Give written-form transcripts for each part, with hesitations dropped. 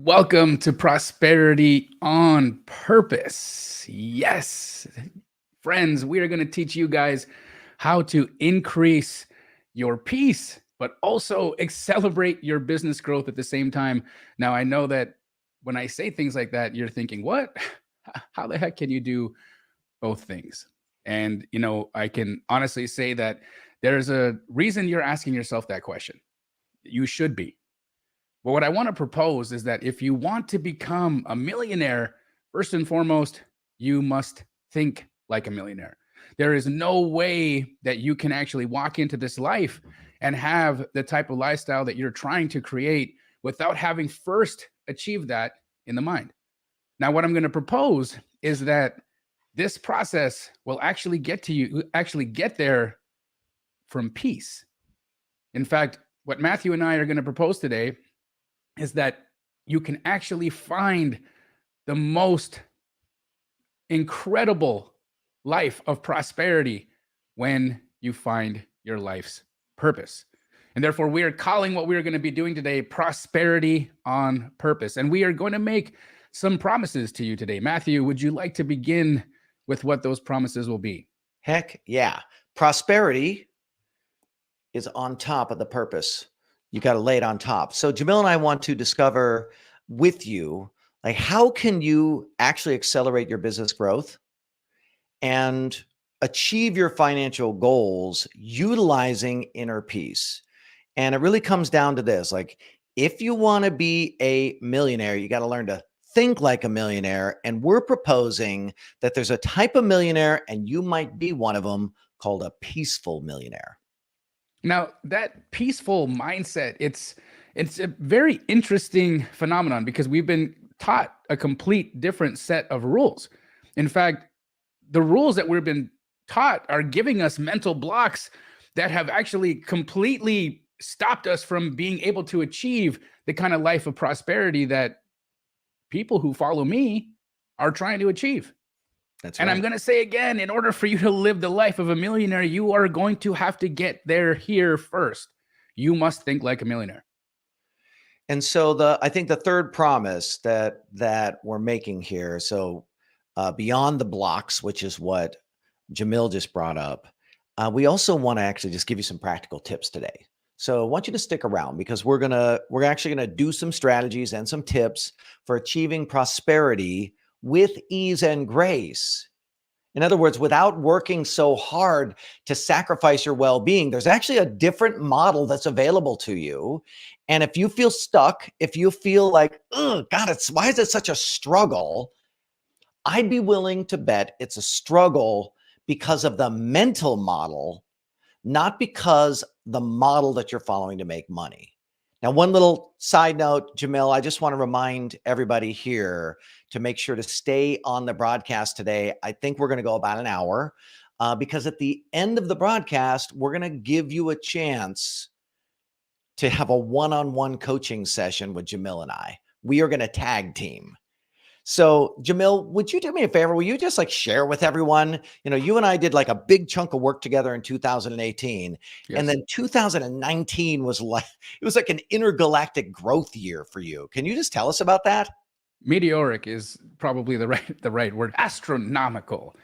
Welcome to Prosperity on Purpose. Yes, friends, we are going to teach you guys how to increase your peace, but also accelerate your business growth at the same time. Now, I know that when I say things like that, you're thinking, what? How the heck can you do both things? And, I can honestly say that there's a reason you're asking yourself that question. You should be. But what I want to propose is that if you want to become a millionaire, first and foremost, you must think like a millionaire. There is no way that you can actually walk into this life and have the type of lifestyle that you're trying to create without having first achieved that in the mind. Now, what I'm going to propose is that this process will actually get there from peace. In fact, what Matthew and I are going to propose today is that you can actually find the most incredible life of prosperity when you find your life's purpose. And therefore, we are calling what we're going to be doing today Prosperity on Purpose. And we are going to make some promises to you today. Matthew, would you like to begin with what those promises will be? Heck yeah. Prosperity is on top of the purpose. You got to lay it on top. So Jamil and I want to discover with you, like, how can you actually accelerate your business growth and achieve your financial goals utilizing inner peace? And it really comes down to this. Like, if you want to be a millionaire, you got to learn to think like a millionaire. And we're proposing that there's a type of millionaire, and you might be one of them, called a peaceful millionaire. Now, that peaceful mindset, it's a very interesting phenomenon because we've been taught a complete different set of rules. In fact, the rules that we've been taught are giving us mental blocks that have actually completely stopped us from being able to achieve the kind of life of prosperity that people who follow me are trying to achieve. That's And right. I'm going to say again, in order for you to live the life of a millionaire, you are going to have to get there here first. You must think like a millionaire. And so I think the third promise that we're making here, so beyond the blocks, which is what Jamil just brought up, we also want to actually just give you some practical tips today. So I want you to stick around because we're actually gonna do some strategies and some tips for achieving prosperity with ease and grace. In other words, without working so hard to sacrifice your well-being, there's actually a different model that's available to you. And if you feel stuck, if you feel like, oh God, why is it such a struggle? I'd be willing to bet it's a struggle because of the mental model, not because the model that you're following to make money. Now, one little side note, Jamil, I just want to remind everybody here to make sure to stay on the broadcast today. I think we're going to go about an hour because at the end of the broadcast, we're going to give you a chance to have a one-on-one coaching session with Jamil and I. We are going to tag team. So Jamil, would you do me a favor? Will you just like share with everyone, you and I did like a big chunk of work together in 2018. Yes. And then 2019 was like an intergalactic growth year for you. Can you just tell us about that? Meteoric is probably the right word. Astronomical,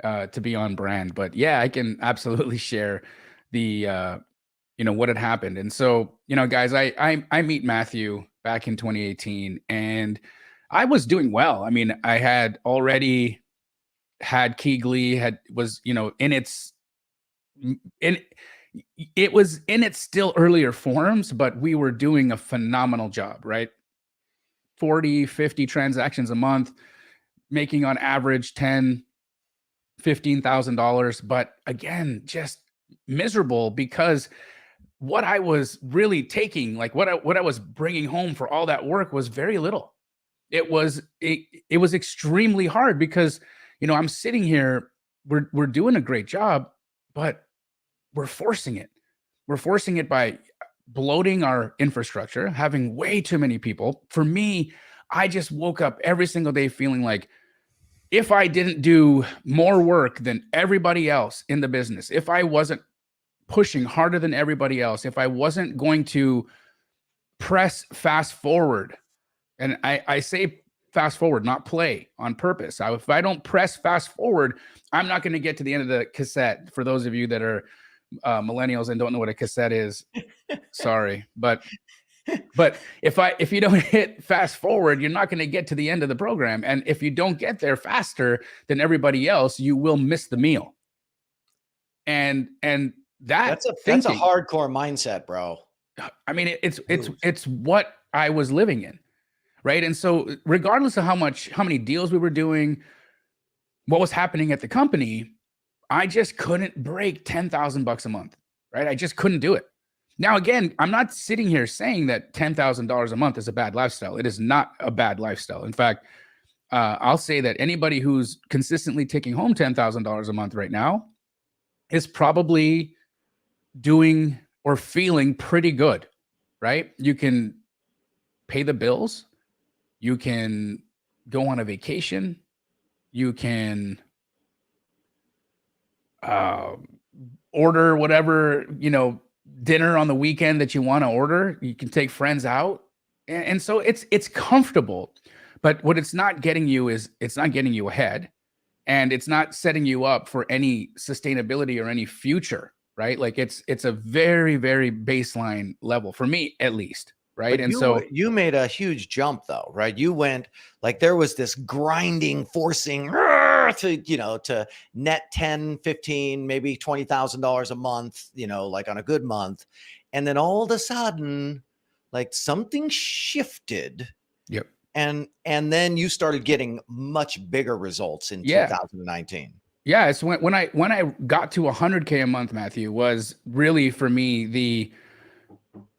to be on brand. But yeah, I can absolutely share the what had happened. And so, guys, I meet Matthew back in 2018 and I was doing well. I mean, I had already had Keegly, was it was in its still earlier forms, but we were doing a phenomenal job, right? 40, 50 transactions a month, making on average $10,000-$15,000. But again, just miserable because what I was really taking, like what I was bringing home for all that work was very little. It was extremely hard because, I'm sitting here, we're doing a great job, but we're forcing it. We're forcing it by bloating our infrastructure, having way too many people. For me, I just woke up every single day feeling like if I didn't do more work than everybody else in the business, if I wasn't pushing harder than everybody else, if I wasn't going to press fast forward And I say fast forward, not play, on purpose. If I don't press fast forward, I'm not going to get to the end of the cassette. For those of you that are millennials and don't know what a cassette is, sorry, but if you don't hit fast forward, you're not going to get to the end of the program. And if you don't get there faster than everybody else, you will miss the meal. And That's a hardcore mindset, bro. I mean, it's what I was living in, right? And so regardless of how many deals we were doing, what was happening at the company, I just couldn't break $10,000 a month, right? I just couldn't do it. Now, again, I'm not sitting here saying that $10,000 a month is a bad lifestyle. It is not a bad lifestyle. In fact, I'll say that anybody who's consistently taking home $10,000 a month right now is probably doing or feeling pretty good, right? You can pay the bills. You can go on a vacation. You can order whatever, dinner on the weekend that you want to order. You can take friends out. And so it's comfortable. But what it's not getting you is it's not getting you ahead, and it's not setting you up for any sustainability or any future, right? Like it's a very, very baseline level for me, at least. Right. But And so you made a huge jump though, right? You went like there was this grinding, forcing to net 10, 15, maybe $20,000 a month, like on a good month. And then all of a sudden, like something shifted. Yep. And then you started getting much bigger results in 2019. Yeah. It's when I got to 100K a month, Matthew, was really for me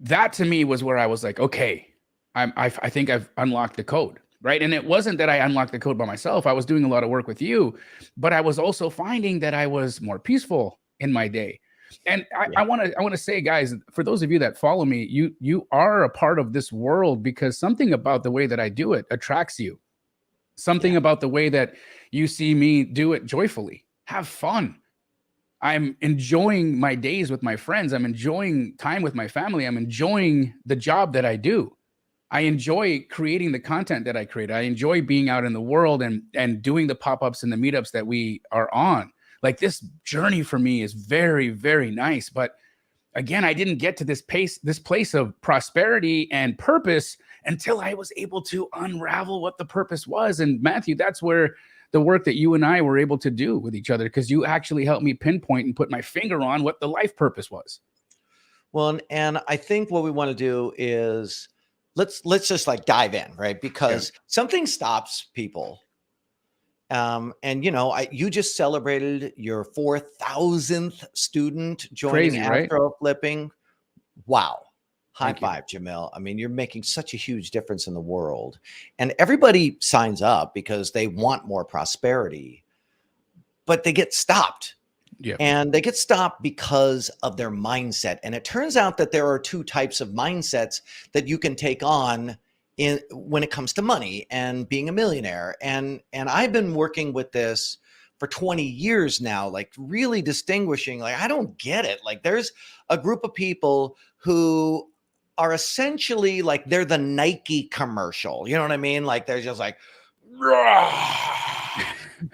that to me was where I was like, okay, I think I've unlocked the code, right? And it wasn't that I unlocked the code by myself. I was doing a lot of work with you, but I was also finding that I was more peaceful in my day. And I want to say, guys, for those of you that follow me, you are a part of this world because something about the way that I do it attracts you. Something about the way that you see me do it joyfully. Have fun. I'm enjoying my days with my friends. I'm enjoying time with my family. I'm enjoying the job that I do. I enjoy creating the content that I create. I enjoy being out in the world and doing the pop-ups and the meetups that we are on. Like this journey for me is very, very nice. But again, I didn't get to this place of prosperity and purpose until I was able to unravel what the purpose was. And Matthew, that's where the work that you and I were able to do with each other, because you actually helped me pinpoint and put my finger on what the life purpose was. Well, and I think what we want to do is let's just like dive in, right? Because something stops people. And you just celebrated your 4,000th student joining Astro Flipping. Wow. High five, Jamil. I mean, you're making such a huge difference in the world. And everybody signs up because they want more prosperity, but they get stopped. Yeah. And they get stopped because of their mindset. And it turns out that there are two types of mindsets that you can take on when it comes to money and being a millionaire. And I've been working with this for 20 years now, like really distinguishing, like, I don't get it. Like there's a group of people who are essentially like, they're the Nike commercial. You know what I mean? Like they're just like,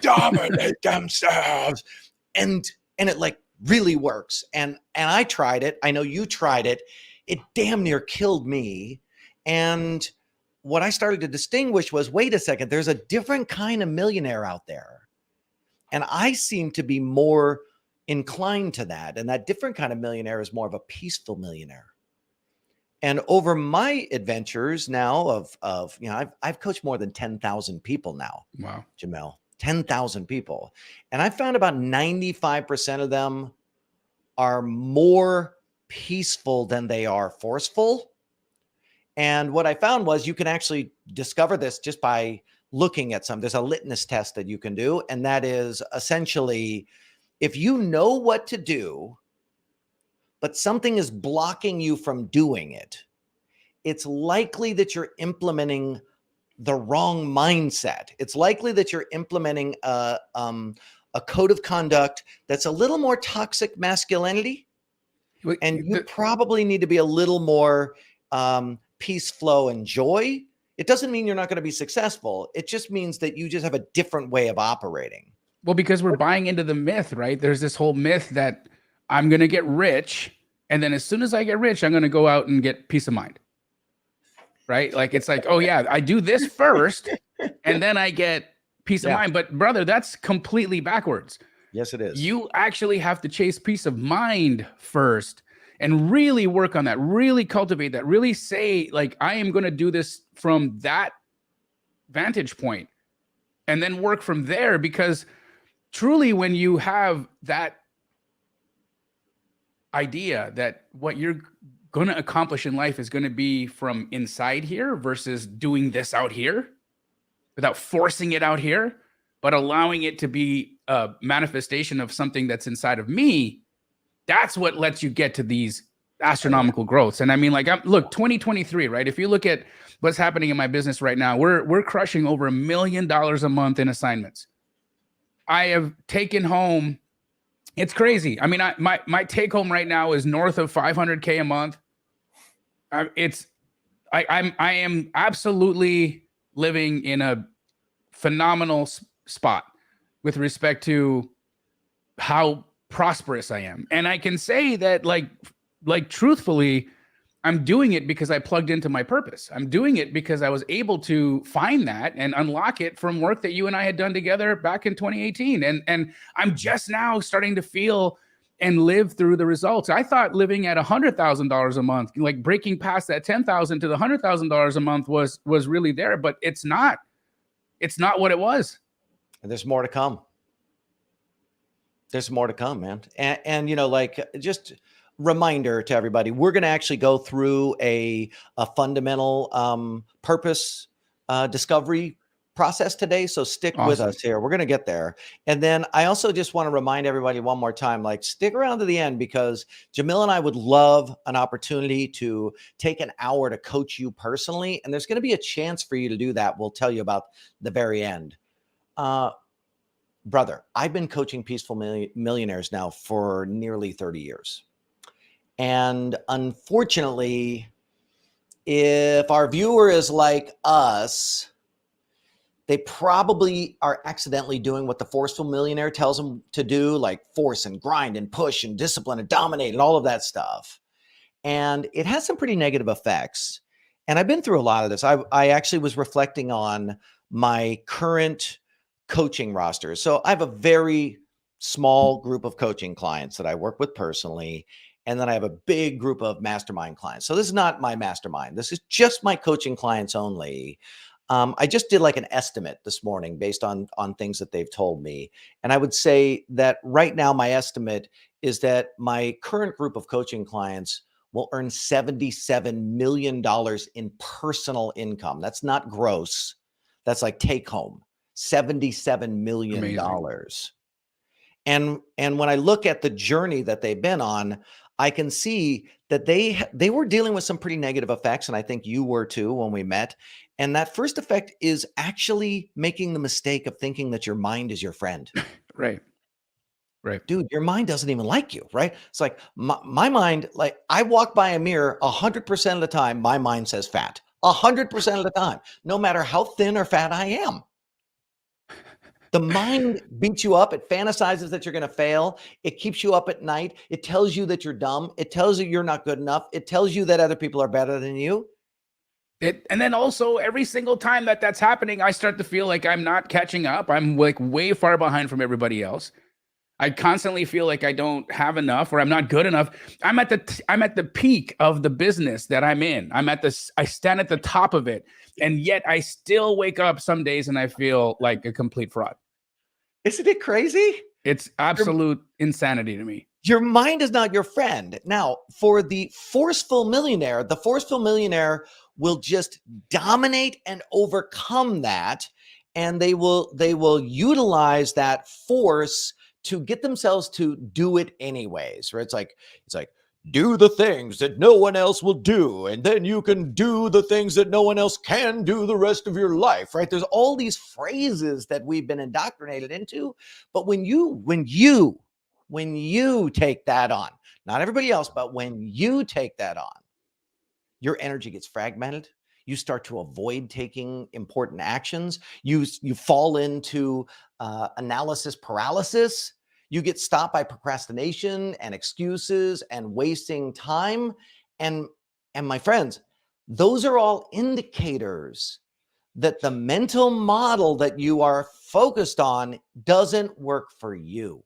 dominate themselves. And it like really works. And I tried it. I know you tried it. It damn near killed me. And what I started to distinguish was, wait a second, there's a different kind of millionaire out there. And I seem to be more inclined to that. And that different kind of millionaire is more of a peaceful millionaire. And over my adventures now I've coached more than 10,000 people now. Wow. Jamil, 10,000 people. And I found about 95% of them are more peaceful than they are forceful. And what I found was you can actually discover this just by looking at there's a litmus test that you can do. And that is essentially, if you know what to do, but something is blocking you from doing it, it's likely that you're implementing the wrong mindset. It's likely that you're implementing a code of conduct that's a little more toxic masculinity. And you probably need to be a little more peace, flow, and joy. It doesn't mean you're not going to be successful. It just means that you just have a different way of operating. Well, because we're buying into the myth, right? There's this whole myth that I'm going to get rich. And then as soon as I get rich, I'm going to go out and get peace of mind. Right? Like, it's like, oh, yeah, I do this first and then I get peace of mind. But brother, that's completely backwards. Yes, it is. You actually have to chase peace of mind first and really work on that, really cultivate that, really say, like, I am going to do this from that vantage point and then work from there. Because truly, when you have that idea that what you're going to accomplish in life is going to be from inside here versus doing this out here without forcing it out here, but allowing it to be a manifestation of something that's inside of me, that's what lets you get to these astronomical growths. And I mean, like, look, 2023, right? If you look at what's happening in my business right now, we're crushing over $1 million a month in assignments. I have taken home, it's crazy. I mean, my take home right now is north of 500K a month. I am absolutely living in a phenomenal spot with respect to how prosperous I am. And I can say that, like truthfully, I'm doing it because I plugged into my purpose. I'm doing it because I was able to find that and unlock it from work that you and I had done together back in 2018. And I'm just now starting to feel and live through the results. I thought living at $100,000 a month, like breaking past that 10,000 to the $100,000 a month was really there, but it's not. It's not what it was. And there's more to come. There's more to come, man. And you know, like, just reminder to everybody, we're going to actually go through a fundamental purpose discovery process today. So stick with us here. We're going to get there. And then I also just want to remind everybody one more time, like, stick around to the end, because Jamil and I would love an opportunity to take an hour to coach you personally. And there's going to be a chance for you to do that. We'll tell you about the very end. Brother, I've been coaching peaceful millionaires now for nearly 30 years. And unfortunately, if our viewer is like us, they probably are accidentally doing what the forceful millionaire tells them to do, like force and grind and push and discipline and dominate and all of that stuff. And it has some pretty negative effects. And I've been through a lot of this. I actually was reflecting on my current coaching roster. So I have a very small group of coaching clients that I work with personally. And then I have a big group of mastermind clients. So this is not my mastermind. This is just my coaching clients only. I just did like an estimate this morning based on things that they've told me. And I would say that right now, my estimate is that my current group of coaching clients will earn $77 million in personal income. That's not gross. That's like take home, $77 million. Amazing. And when I look at the journey that they've been on, I can see that they were dealing with some pretty negative effects. And I think you were too when we met. And that first effect is actually making the mistake of thinking that your mind is your friend. Right. Dude, your mind doesn't even like you, right? It's like my mind, like, I walk by a mirror 100% of the time, my mind says fat. 100% of the time, no matter how thin or fat I am. The mind beats you up. It fantasizes that you're going to fail. It keeps you up at night. It tells you that you're dumb. It tells you you're not good enough. It tells you that other people are better than you. And then also, every single time that that's happening, I start to feel like I'm not catching up. I'm like way far behind from everybody else. I constantly feel like I don't have enough, or I'm not good enough. I'm at the peak of the business that I'm in. I stand at the top of it. And yet I still wake up some days and I feel like a complete fraud. Isn't it crazy? It's absolute insanity to me. Your mind is not your friend. Now, for the forceful millionaire will just dominate and overcome that. And they will utilize that force to get themselves to do it anyways, right? It's like, do the things that no one else will do, and then you can do the things that no one else can do the rest of your life, right? There's all these phrases that we've been indoctrinated into. But when you take that on, not everybody else, but when you take that on, your energy gets fragmented. You start to avoid taking important actions. You fall into analysis paralysis. You get stopped by procrastination and excuses and wasting time. And my friends, those are all indicators that the mental model that you are focused on doesn't work for you.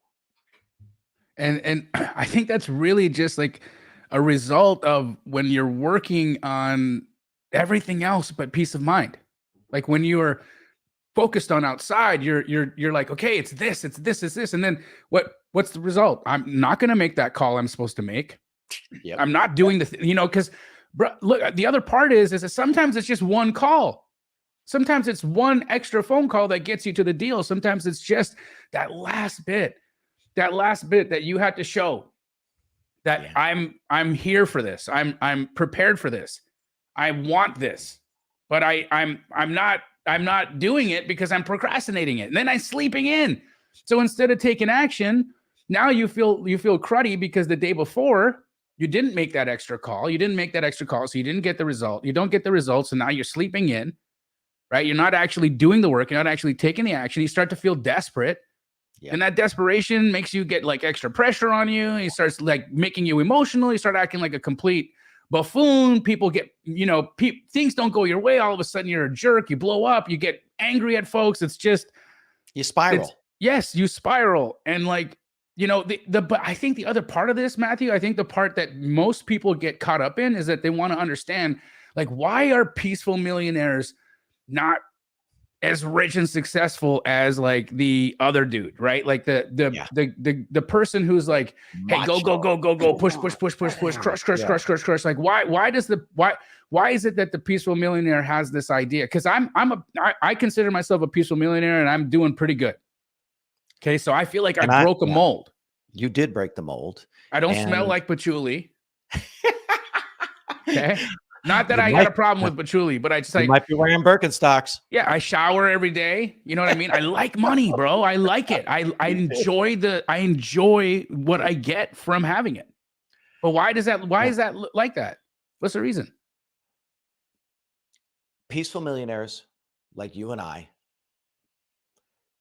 And I think that's really just like a result of when you're working on everything else but peace of mind. Like when you're focused on outside, you're like, okay, it's this, and then what's the result? I'm not going to make that call I'm supposed to make. Yep. I'm not doing because look, the other part is that sometimes it's just one call. Sometimes it's one extra phone call that gets you to the deal. Sometimes it's just that last bit that you had to show that I'm here for this. I'm prepared for this. I want this, but I'm not doing it because I'm procrastinating it. And then I'm sleeping in. So instead of taking action, now you feel cruddy because the day before you didn't make that extra call. You didn't make that extra call, so you didn't get the result. You don't get the results, so now you're sleeping in. Right? You're not actually doing the work. You're not actually taking the action. You start to feel desperate. Yep. And that desperation makes you get like extra pressure on you. He starts like making you emotional. You start acting like a complete buffoon. People get, things don't go your way. All of a sudden you're a jerk. You blow up. You get angry at folks. It's just, you spiral. Yes, you spiral. And like, but I think the other part of this, Matthew, I think the part that most people get caught up in is that they want to understand, like, why are peaceful millionaires not as rich and successful as like the other dude, right? Like the person who's like, hey, go, push, crush. Like, why is it that the peaceful millionaire has this idea? Because I consider myself a peaceful millionaire and I'm doing pretty good. Okay, so I feel like I broke a mold. You did break the mold. I don't smell like patchouli. Okay. Not that I got a problem with patchouli, but I just like might be wearing Birkenstocks. Yeah, I shower every day. You know what I mean? I like money, bro. I like it. I enjoy what I get from having it. But why is that like that? What's the reason? Peaceful millionaires like you and I,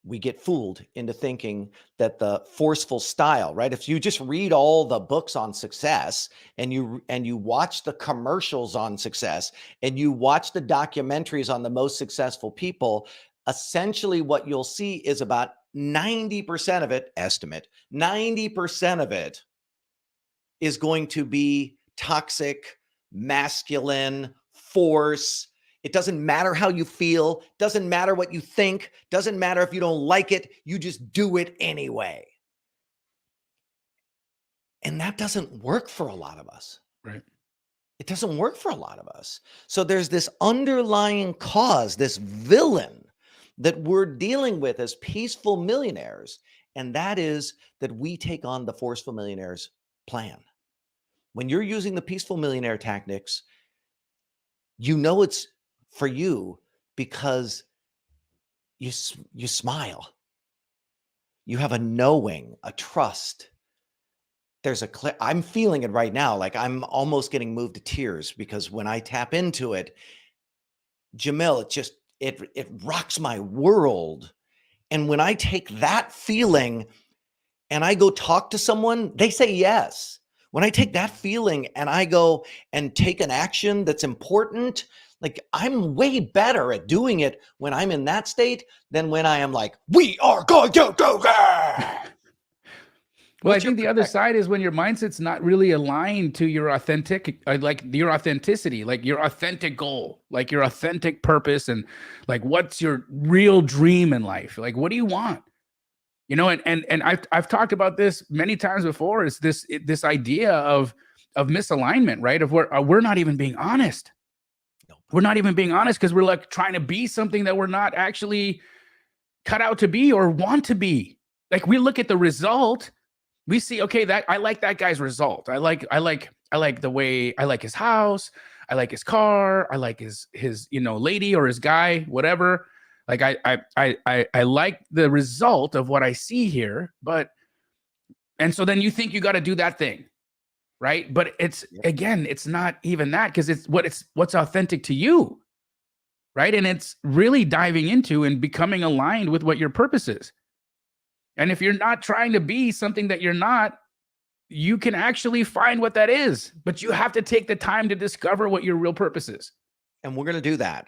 we get fooled into thinking that the forceful style, right? If you just read all the books on success and you watch the commercials on success and you watch the documentaries on the most successful people, essentially what you'll see is about 90% of it, 90% of it is going to be toxic, masculine, force. It doesn't matter how you feel, doesn't matter what you think, doesn't matter if you don't like it, you just do it anyway. And that doesn't work for a lot of us. Right. It doesn't work for a lot of us. So there's this underlying cause, this villain that we're dealing with as peaceful millionaires. And that is that we take on the forceful millionaire's plan. When you're using the peaceful millionaire tactics, it's for you because you smile. You have a knowing, a trust. I'm feeling it right now. Like I'm almost getting moved to tears because when I tap into it, Jamil, it rocks my world. And when I take that feeling and I go talk to someone, they say yes. When I take that feeling and I go and take an action that's important, like I'm way better at doing it when I'm in that state than when I am like, we are going to do that. Well, I think the other side is when your mindset's not really aligned to your authenticity, like your authentic goal, like your authentic purpose, and like what's your real dream in life? Like, what do you want? And I've talked about this many times before. Is this idea of misalignment, right? Of where we're not even being honest. We're not even being honest because we're like trying to be something that we're not actually cut out to be or want to be. Like we look at the result, we see, okay, that I like that guy's result. I like the way, I like his house, I like his car, I like his lady or his guy, whatever. Like I like the result of what I see here, and so then you think you got to do that thing. Right. But it's again, it's not even that because it's what's authentic to you. right? And it's really diving into and becoming aligned with what your purpose is. And if you're not trying to be something that you're not, you can actually find what that is, but you have to take the time to discover what your real purpose is. And we're going to do that.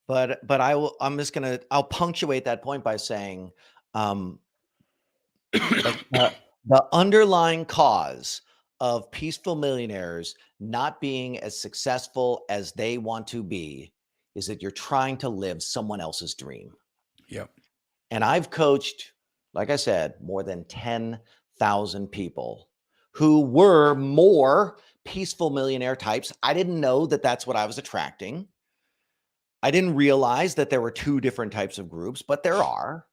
But I'll punctuate that point by saying, like the underlying cause of peaceful millionaires not being as successful as they want to be is that you're trying to live someone else's dream. Yep. And I've coached, like I said, more than 10,000 people who were more peaceful millionaire types. I didn't know that that's what I was attracting. I didn't realize that there were two different types of groups, but there are.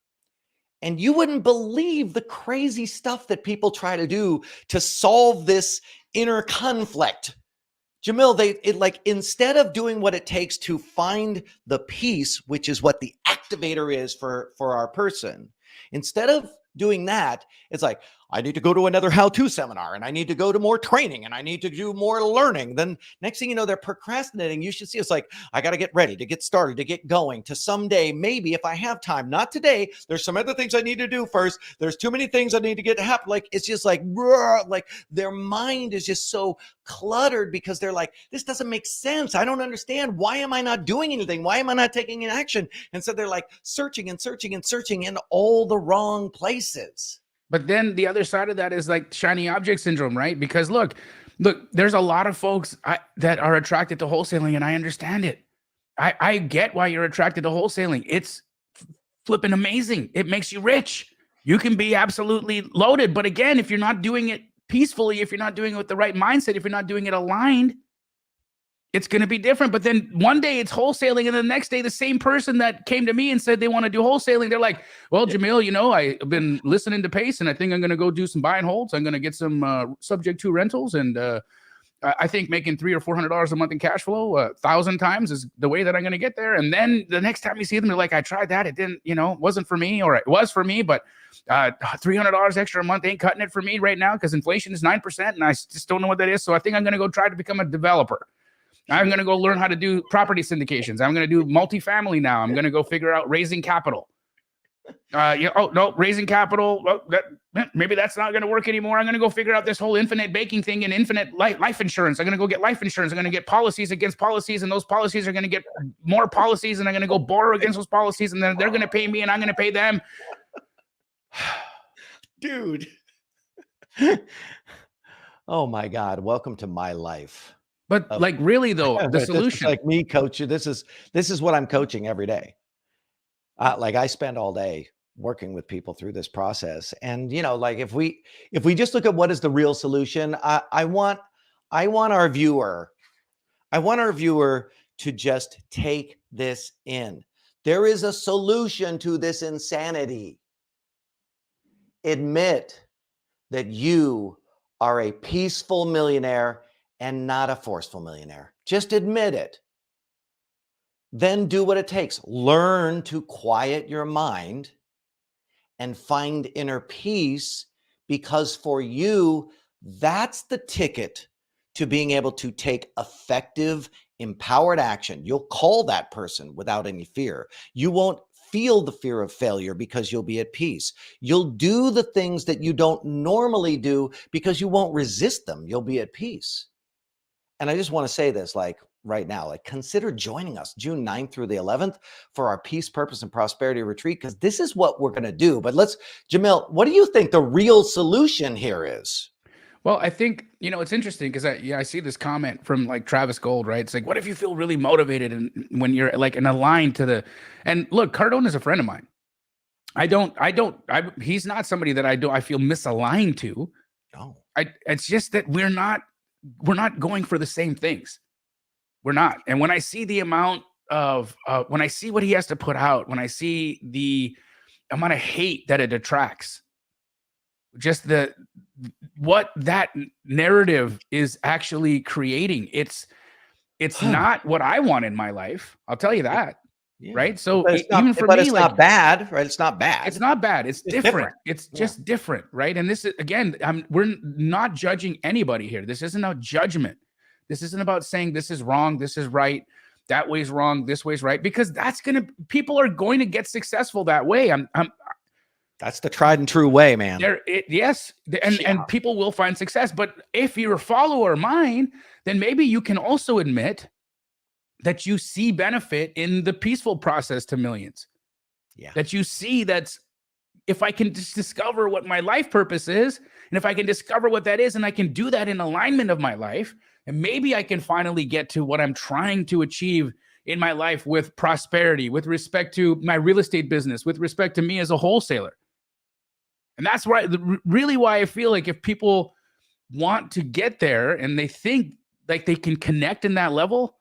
And you wouldn't believe the crazy stuff that people try to do to solve this inner conflict. Jamil, instead of doing what it takes to find the peace, which is what the activator is for our person, instead of doing that, it's like, I need to go to another how-to seminar, and I need to go to more training, and I need to do more learning. Then next thing you know, they're procrastinating. You should see it's like, I got to get ready, to get started, to get going, to someday, maybe if I have time, not today. There's some other things I need to do first. There's too many things I need to get to happen. Like, it's just like their mind is just so cluttered because they're like, this doesn't make sense. I don't understand. Why am I not doing anything? Why am I not taking an action? And so they're like searching and searching and searching in all the wrong places. But then the other side of that is like shiny object syndrome, right? Because look, there's a lot of folks that are attracted to wholesaling, and I understand it. I get why you're attracted to wholesaling. It's flipping amazing. It makes you rich. You can be absolutely loaded. But again, if you're not doing it peacefully, if you're not doing it with the right mindset, if you're not doing it aligned, it's going to be different. But then one day it's wholesaling, and the next day the same person that came to me and said they want to do wholesaling, they're like, well, Jamil, I've been listening to Pace, and I think I'm going to go do some buy and holds. I'm going to get some subject to rentals, and I think making $300 or $400 a month in cash flow 1,000 times is the way that I'm going to get there. And then the next time you see them, they're like, I tried that. It didn't, wasn't for me, or it was for me, but $300 extra a month ain't cutting it for me right now because inflation is 9%, and I just don't know what that is. So I think I'm going to go try to become a developer. I'm going to go learn how to do property syndications. I'm going to do multifamily now. I'm going to go figure out raising capital. Raising capital. Well, maybe that's not going to work anymore. I'm going to go figure out this whole infinite baking thing and infinite life insurance. I'm going to go get life insurance. I'm going to get policies against policies, and those policies are going to get more policies, and I'm going to go borrow against those policies, and then they're going to pay me, and I'm going to pay them. Dude. Oh my God. Welcome to my life. But really though, the solution, like me, coach, this is what I'm coaching every day. I spend all day working with people through this process. And, if we just look at what is the real solution, I want our viewer to just take this in. There is a solution to this insanity. Admit that you are a peaceful millionaire and not a forceful millionaire. Just admit it. Then do what it takes. Learn to quiet your mind and find inner peace, because for you, that's the ticket to being able to take effective, empowered action. You'll call that person without any fear. You won't feel the fear of failure because you'll be at peace. You'll do the things that you don't normally do because you won't resist them. You'll be at peace. And I just want to say this, right now, consider joining us June 9th through the 11th for our Peace, Purpose, and Prosperity Retreat, because this is what we're going to do. But Jamil, what do you think the real solution here is? Well, I think, it's interesting because I see this comment from Travis Gold, right? It's like, what if you feel really motivated and when you're aligned to and look, Cardone is a friend of mine. He's not somebody that I feel misaligned to. No. It's just that we're not going for the same things. We're not. And when I see the amount of, when I see what he has to put out, when I see the amount of hate that it attracts, just what that narrative is actually creating, it's not what I want in my life. I'll tell you that. Yeah. Right. So even for me, it's not bad, right? It's not bad. It's not bad. It's different. It's just different. Right. And this is, again, we're not judging anybody here. This isn't a judgment. This isn't about saying this is wrong, this is right. that way's wrong, this way's right, because people are going to get successful that way. That's the tried and true way, man. Yes. And people will find success. But if you're a follower of mine, then maybe you can also admit that you see benefit in the peaceful process to millions. Yeah. That you see that's, if I can just discover what my life purpose is, and if I can discover what that is, and I can do that in alignment of my life, and maybe I can finally get to what I'm trying to achieve in my life with prosperity, with respect to my real estate business, with respect to me as a wholesaler. And that's really why I feel like if people want to get there and they think like they can connect in that level,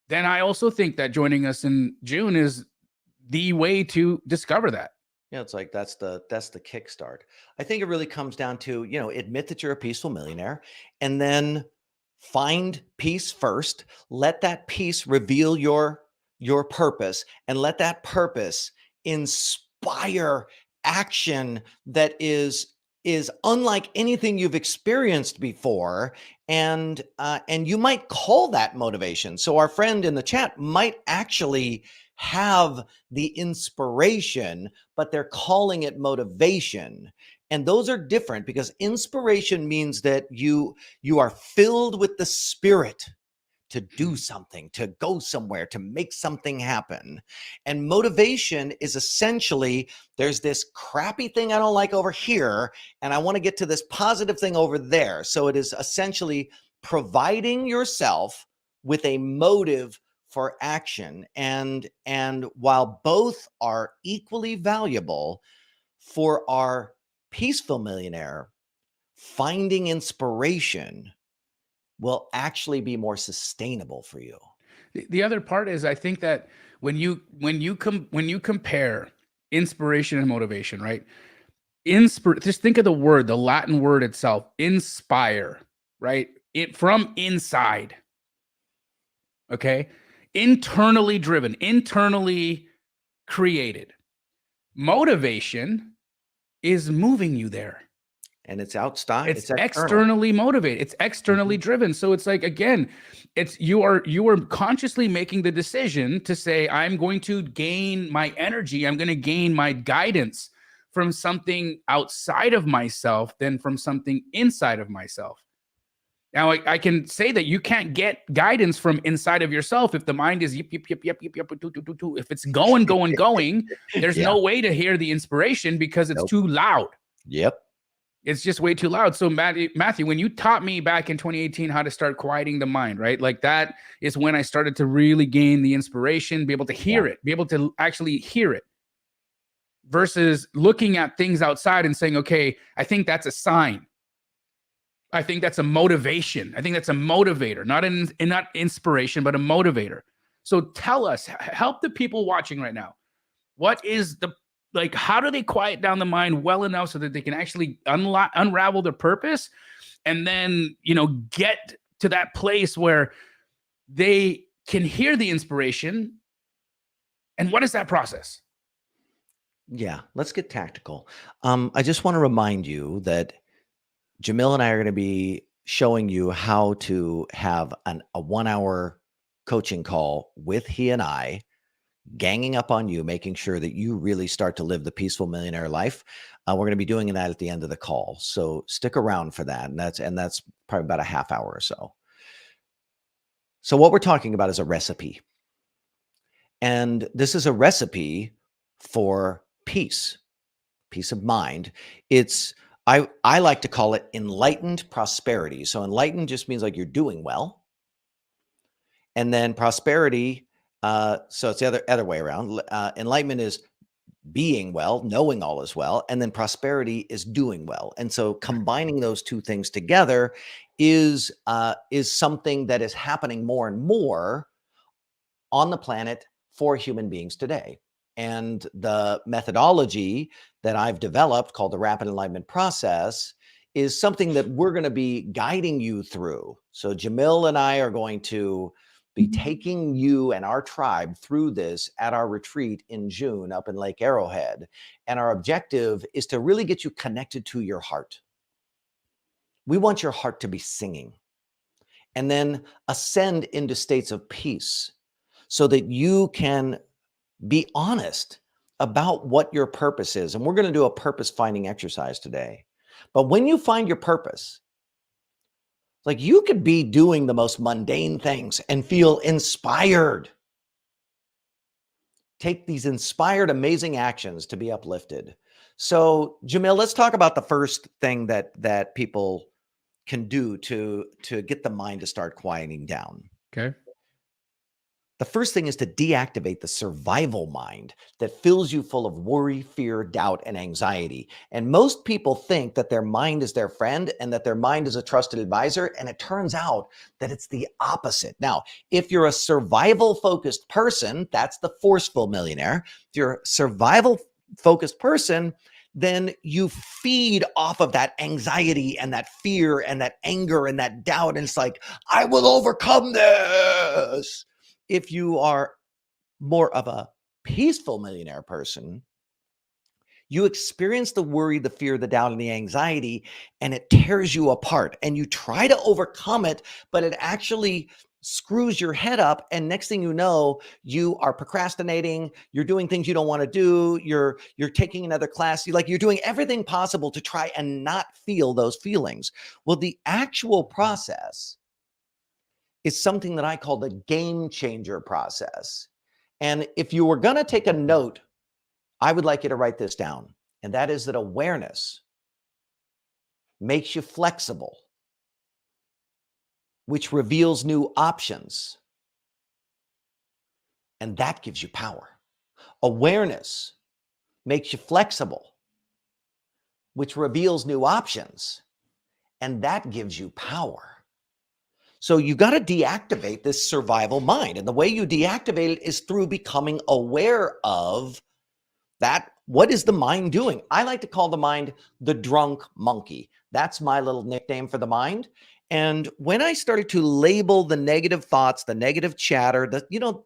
then I also think that joining us in June is the way to discover that. Yeah, it's like that's the kickstart. I think it really comes down to, admit that you're a peaceful millionaire, and then find peace first. Let that peace reveal your purpose, and let that purpose inspire action that is unlike anything you've experienced before. And you might call that motivation. So our friend in the chat might actually have the inspiration, but they're calling it motivation. And those are different, because inspiration means that you are filled with the spirit to do something, to go somewhere, to make something happen. And motivation is essentially, there's this crappy thing I don't like over here, and I want to get to this positive thing over there. So it is essentially providing yourself with a motive for action. And while both are equally valuable, for our peaceful millionaire, finding inspiration will actually be more sustainable for you. The other part is, I think that when you compare inspiration and motivation, right? Just think of the word, the Latin word itself, inspire, right? It from inside. Okay? Internally driven, internally created. Motivation is moving you there. And it's outside. It's externally motivated. It's externally driven. So it's like, again, it's you are consciously making the decision to say, I'm going to gain my energy, I'm going to gain my guidance from something outside of myself than from something inside of myself. Now, I can say that you can't get guidance from inside of yourself if the mind is yip, yip, yip, yip, yip, yip, if it's going, there's no way to hear the inspiration because it's too loud. Yep. It's just way too loud. So Matthew, when you taught me back in 2018 how to start quieting the mind, right? Like that is when I started to really gain the inspiration, be able to hear it, be able to actually hear it, versus looking at things outside and saying, okay, I think that's a sign. I think that's a motivation. I think that's a motivator, not inspiration, but a motivator. So tell us, help the people watching right now. What is how do they quiet down the mind well enough so that they can actually unravel their purpose, and then, get to that place where they can hear the inspiration? And what is that process? Yeah, let's get tactical. I just want to remind you that Jamil and I are going to be showing you how to have a 1-hour coaching call with he and I, ganging up on you, making sure that you really start to live the peaceful millionaire life. We're going to be doing that at the end of the call. So stick around for that. And that's probably about a half hour or so. So what we're talking about is a recipe. And this is a recipe for peace of mind. I like to call it enlightened prosperity. So enlightened just means like you're doing well. And then prosperity, so it's the other way around. Enlightenment is being well, knowing all is well, and then prosperity is doing well. And so combining those two things together is something that is happening more and more on the planet for human beings today. And the methodology that I've developed, called the Rapid Enlightenment Process, is something that we're going to be guiding you through. So Jamil and I are going to be taking you and our tribe through this at our retreat in June up in Lake Arrowhead. And our objective is to really get you connected to your heart. We want your heart to be singing, and then ascend into states of peace. so that you can be honest about what your purpose is. And we're going to do a purpose finding exercise today. But when you find your purpose, like you could be doing the most mundane things and feel inspired. Take these inspired, amazing actions to be uplifted. So, Jamil, let's talk about the first thing that people can do to get the mind to start quieting down. Okay. The first thing is to deactivate the survival mind that fills you full of worry, fear, doubt, and anxiety. And most people think that their mind is their friend and that their mind is a trusted advisor. And it turns out that it's the opposite. Now, if you're a survival focused person, that's the forceful millionaire. If you're a survival focused person, then you feed off of that anxiety and that fear and that anger and that doubt. And it's like, I will overcome this. If you are more of a peaceful millionaire person, you experience the worry, the fear, the doubt, and the anxiety, and it tears you apart. And you try to overcome it, but it actually screws your head up. And next thing you know, you are procrastinating. You're doing things you don't want to do. You're taking another class. You're doing everything possible to try and not feel those feelings. Well, the actual process is something that I call the game changer process. And if you were going to take a note, I would like you to write this down. And that is that awareness makes you flexible, which reveals new options. And that gives you power. Awareness makes you flexible, which reveals new options. And that gives you power. So you got to deactivate this survival mind. And the way you deactivate it is through becoming aware of that. What is the mind doing? I like to call the mind the drunk monkey. That's my little nickname for the mind. And when I started to label the negative thoughts, the negative chatter,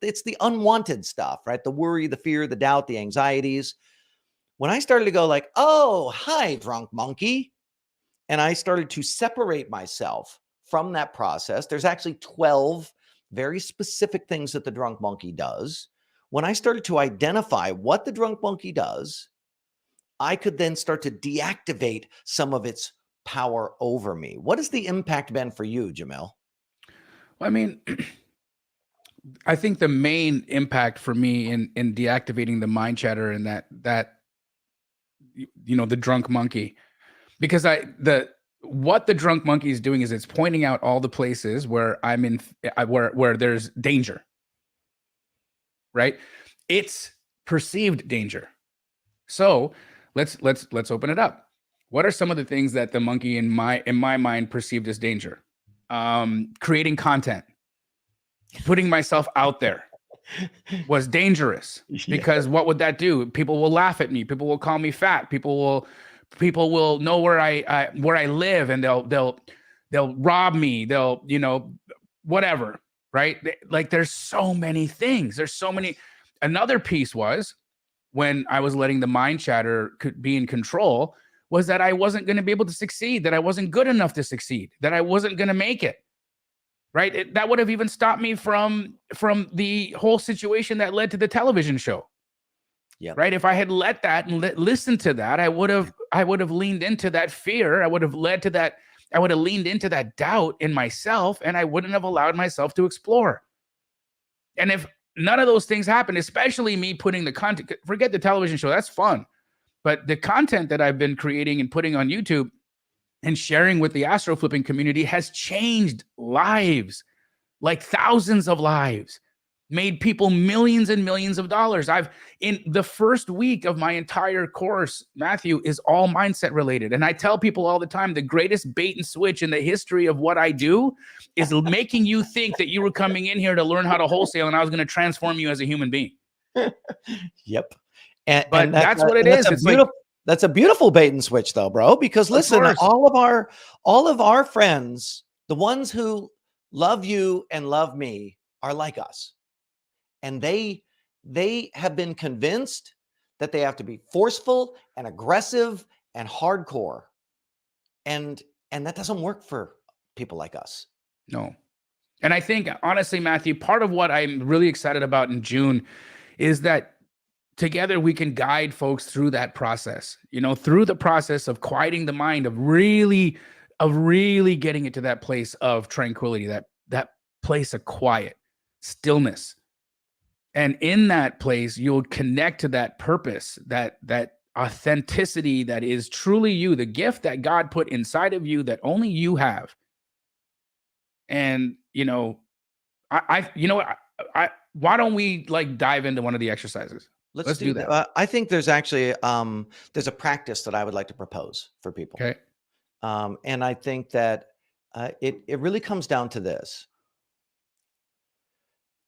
it's the unwanted stuff, right? The worry, the fear, the doubt, the anxieties. When I started to go like, oh, hi, drunk monkey. And I started to separate myself from that process. There's actually 12 very specific things that the drunk monkey does. When I started to identify what the drunk monkey does, I could then start to deactivate some of its power over me. What has the impact been for you, Jamil? Well, I mean, I think the main impact for me in deactivating the mind chatter and that the drunk monkey, because what the drunk monkey is doing is it's pointing out all the places where I'm in where there's danger. Right? It's perceived danger. So let's open it up. What are some of the things that the monkey in my mind perceived as danger? Creating content, putting myself out there was dangerous because what would that do? People will laugh at me. People will call me fat. People will know where I live, and they'll rob me. They'll whatever. Right? Like there's so many things. There's so many. Another piece was when I was letting the mind chatter be in control was that I wasn't going to be able to succeed, that I wasn't good enough to succeed, that I wasn't going to make it. Right? That would have even stopped me from the whole situation that led to the television show. Yeah. Right? If I had let that and listened to that, I would have leaned into that fear. I would have leaned into that doubt in myself, and I wouldn't have allowed myself to explore. And if none of those things happen, especially me putting the content, forget the television show, that's fun. But the content that I've been creating and putting on YouTube and sharing with the astro flipping community has changed lives, like thousands of lives, made people millions and millions of dollars. In the first week of my entire course, Matthew, is all mindset related. And I tell people all the time, the greatest bait and switch in the history of what I do is making you think that you were coming in here to learn how to wholesale and I was going to transform you as a human being. Yep. But that's what it is. That's a beautiful bait and switch though, bro, because listen, all of our friends, the ones who love you and love me, are like us. And they have been convinced that they have to be forceful and aggressive and hardcore. And that doesn't work for people like us. No. And I think, honestly, Matthew, part of what I'm really excited about in June is that together we can guide folks through that process, through the process of quieting the mind, of really getting it to that place of tranquility, that place of quiet, stillness. And in that place, you'll connect to that purpose, that authenticity that is truly you, the gift that God put inside of you that only you have. And why don't we like dive into one of the exercises? Let's do that. I think there's actually there's a practice that I would like to propose for people. Okay. And I think that it really comes down to this.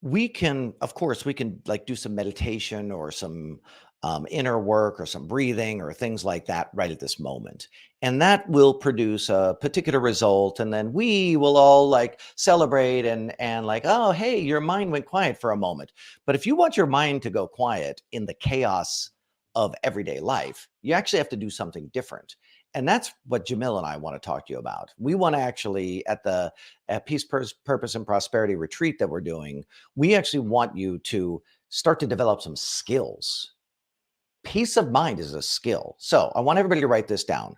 Of course, we can like do some meditation or some inner work or some breathing or things like that right at this moment. And that will produce a particular result. And then we will all like celebrate and like, oh, hey, your mind went quiet for a moment. But if you want your mind to go quiet in the chaos of everyday life, you actually have to do something different. And that's what Jamil and I want to talk to you about. We want to actually, at Peace, Purpose, and Prosperity retreat that we're doing, we actually want you to start to develop some skills. Peace of mind is a skill. So I want everybody to write this down.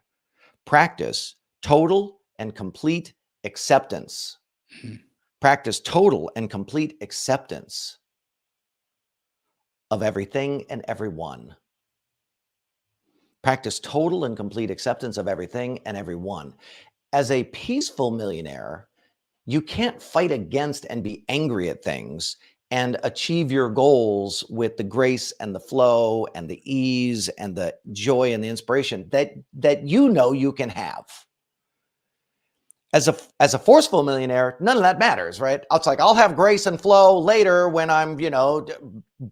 Practice total and complete acceptance. Practice total and complete acceptance of everything and everyone. Practice total and complete acceptance of everything and everyone. As a peaceful millionaire, you can't fight against and be angry at things and achieve your goals with the grace and the flow and the ease and the joy and the inspiration that you can have. As a forceful millionaire, none of that matters, right? It's like, I'll have grace and flow later when I'm,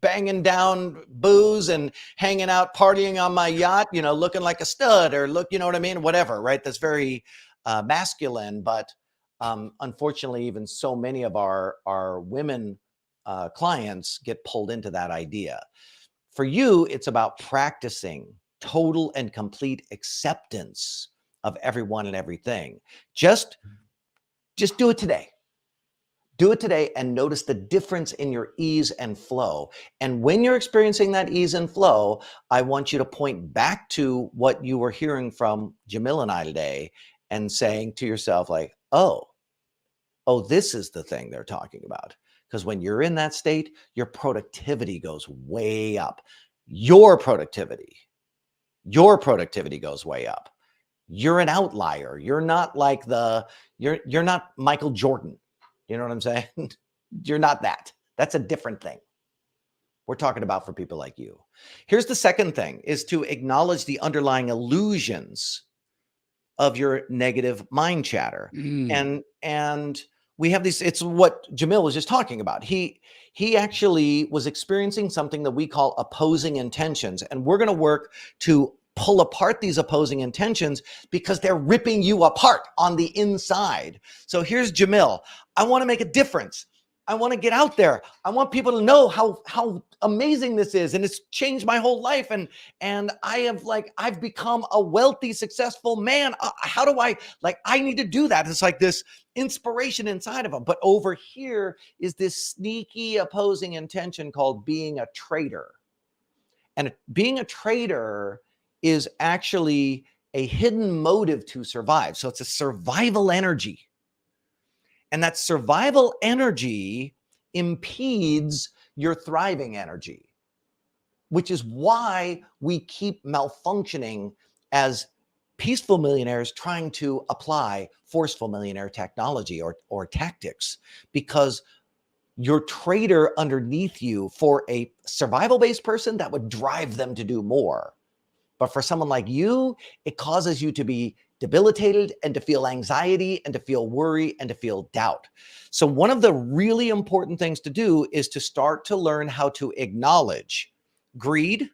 banging down booze and hanging out, partying on my yacht, looking like a stud or you know what I mean? Whatever, right? That's very masculine. But unfortunately, even so many of our women clients get pulled into that idea. For you, it's about practicing total and complete acceptance of everyone and everything. Just do it today. Do it today and notice the difference in your ease and flow. And when you're experiencing that ease and flow, I want you to point back to what you were hearing from Jamil and I today and saying to yourself like, oh, this is the thing they're talking about. Because when you're in that state, your productivity goes way up. Your productivity goes way up. You're an outlier. You're not like you're not Michael Jordan. You know what I'm saying? You're not that. That's a different thing. We're talking about for people like you. Here's the second thing is to acknowledge the underlying illusions of your negative mind chatter. And we have these, it's what Jamil was just talking about. He actually was experiencing something that we call opposing intentions. And we're going to work to pull apart these opposing intentions because they're ripping you apart on the inside. So here's Jamil. I want to make a difference. I want to get out there. I want people to know how amazing this is. And it's changed my whole life. And I've become a wealthy, successful man. How do I need to do that. It's like this inspiration inside of him. But over here is this sneaky opposing intention called being a traitor. And being a traitor is actually a hidden motive to survive. So it's a survival energy. And that survival energy impedes your thriving energy, which is why we keep malfunctioning as peaceful millionaires trying to apply forceful millionaire technology or tactics, because your traitor underneath you, for a survival-based person, that would drive them to do more. But for someone like you, it causes you to be debilitated and to feel anxiety and to feel worry and to feel doubt. So one of the really important things to do is to start to learn how to acknowledge greed,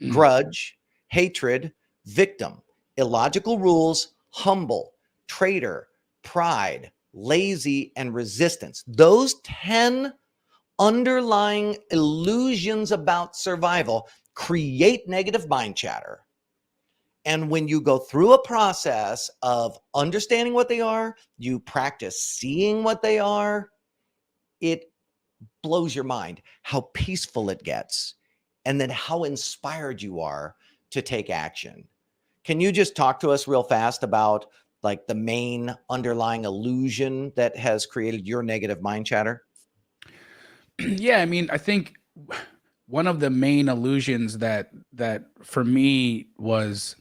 grudge, hatred, victim, illogical rules, humble, traitor, pride, lazy, and resistance. Those 10 underlying illusions about survival create negative mind chatter. And when you go through a process of understanding what they are, you practice seeing what they are, it blows your mind how peaceful it gets, and then how inspired you are to take action. Can you just talk to us real fast about like the main underlying illusion that has created your negative mind chatter? Yeah, I mean, I think one of the main illusions that for me was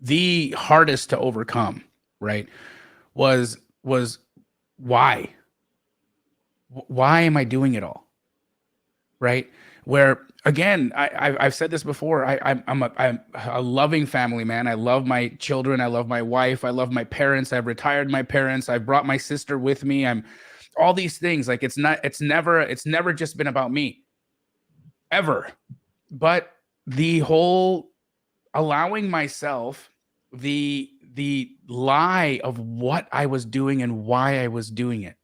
the hardest to overcome, right? Was why? Why am I doing it all? Right? Where again, I've said this before. I'm a loving family man. I love my children. I love my wife. I love my parents. I've retired my parents. I've brought my sister with me. I'm all these things. Like it's never just been about me ever. But the whole allowing myself the lie of what I was doing and why I was doing it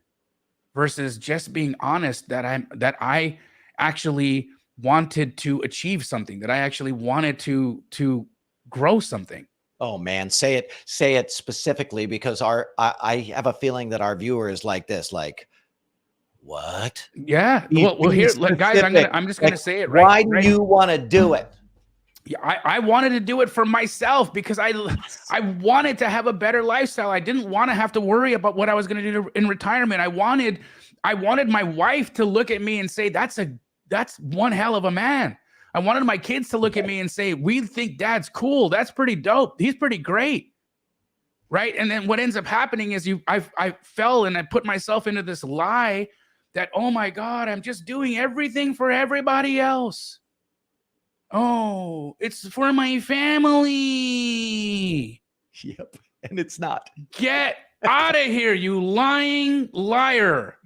versus just being honest that I actually wanted to achieve something, that I actually wanted to grow something. Oh man, say it specifically, because I have a feeling that our viewer is like this, like, what? Yeah. Be, Well, be here, look, guys, specific. I'm just Like, gonna say it why do right. you want to do it? Yeah, I wanted to do it for myself because I wanted to have a better lifestyle. I didn't want to have to worry about what I was going to do in retirement. I wanted my wife to look at me and say, that's one hell of a man. I wanted my kids to look at me and say, we think dad's cool. That's pretty dope. He's pretty great. Right. And then what ends up happening is I fell and I put myself into this lie that, oh my God, I'm just doing everything for everybody else. Oh, it's for my family. Yep. And it's not. Get out of here, you lying liar.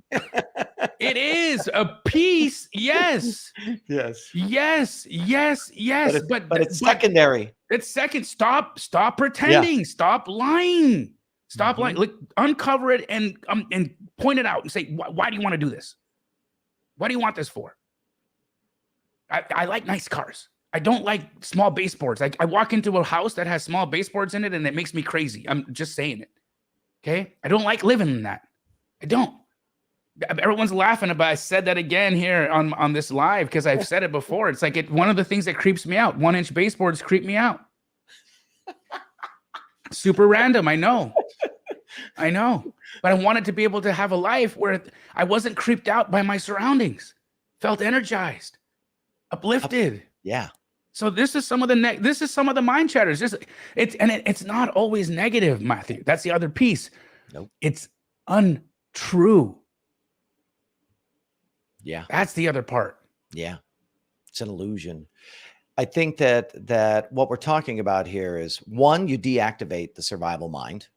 It is a piece. Yes. Yes. Yes. Yes. Yes. But it's secondary. It's second. Stop pretending. Yeah. Stop lying. Stop lying. Mhm. Look, uncover it and point it out and say, why do you want to do this? What do you want this for? I like nice cars. I don't like small baseboards. I walk into a house that has small baseboards in it and it makes me crazy. I'm just saying it. Okay. I don't like living in that. I don't. Everyone's laughing about I said that again here on this live because I've said it before. It's like one of the things that creeps me out. 1-inch baseboards creep me out. Super random. I know. But I wanted to be able to have a life where I wasn't creeped out by my surroundings. Felt energized, uplifted. Yeah. So this is some of the mind chatters. It's not always negative, Matthew. That's the other piece. Nope. It's untrue. Yeah. That's the other part. Yeah. It's an illusion. I think that what we're talking about here is, one, you deactivate the survival mind,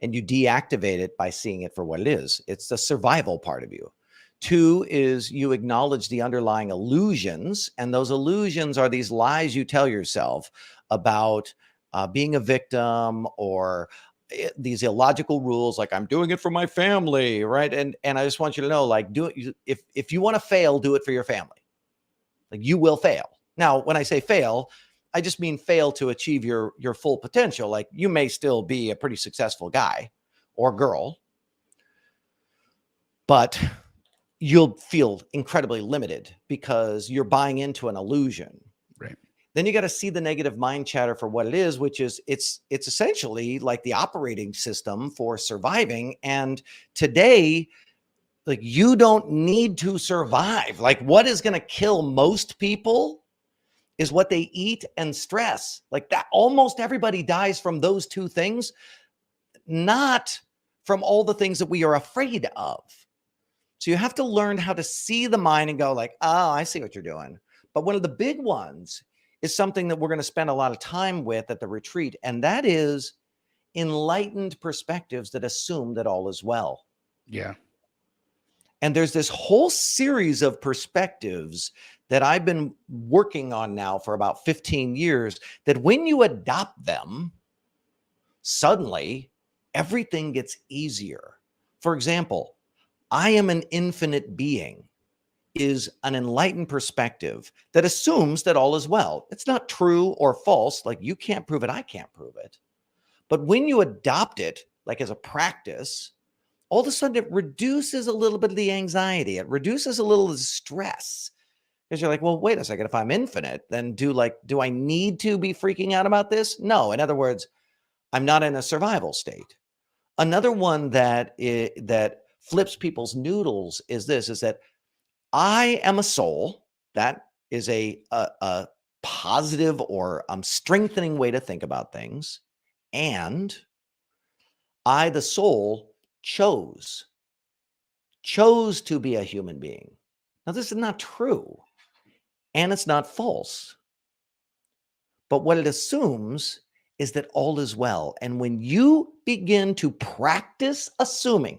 and you deactivate it by seeing it for what it is. It's the survival part of you. Two is you acknowledge the underlying illusions, and those illusions are these lies you tell yourself about being a victim, or these illogical rules, like I'm doing it for my family, right? And I just want you to know, like, do it. If you want to fail, do it for your family. Like, you will fail. Now, when I say fail, I just mean fail to achieve your full potential. Like, you may still be a pretty successful guy or girl, but you'll feel incredibly limited because you're buying into an illusion. Right. Then you got to see the negative mind chatter for what it is, which is it's essentially like the operating system for surviving. And today, like, you don't need to survive. Like, what is going to kill most people is what they eat and stress. Like, that almost everybody dies from those two things, not from all the things that we are afraid of. So you have to learn how to see the mind and go like, oh, I see what you're doing. But one of the big ones is something that we're going to spend a lot of time with at the retreat, and that is enlightened perspectives that assume that all is well. Yeah. And there's this whole series of perspectives that I've been working on now for about 15 years, that when you adopt them, suddenly everything gets easier. For example, I am an infinite being. is an enlightened perspective that assumes that all is well. It's not true or false. Like, you can't prove it, I can't prove it. But when you adopt it, like as a practice, all of a sudden it reduces a little bit of the anxiety. It reduces a little of the stress. Because you're like, well, wait a second, if I'm infinite, then do I need to be freaking out about this? No. In other words, I'm not in a survival state. Another one that flips people's noodles is that I am a soul. That is a positive or strengthening way to think about things. And I, the soul, chose to be a human being. Now, this is not true, and it's not false. But what it assumes is that all is well. And when you begin to practice assuming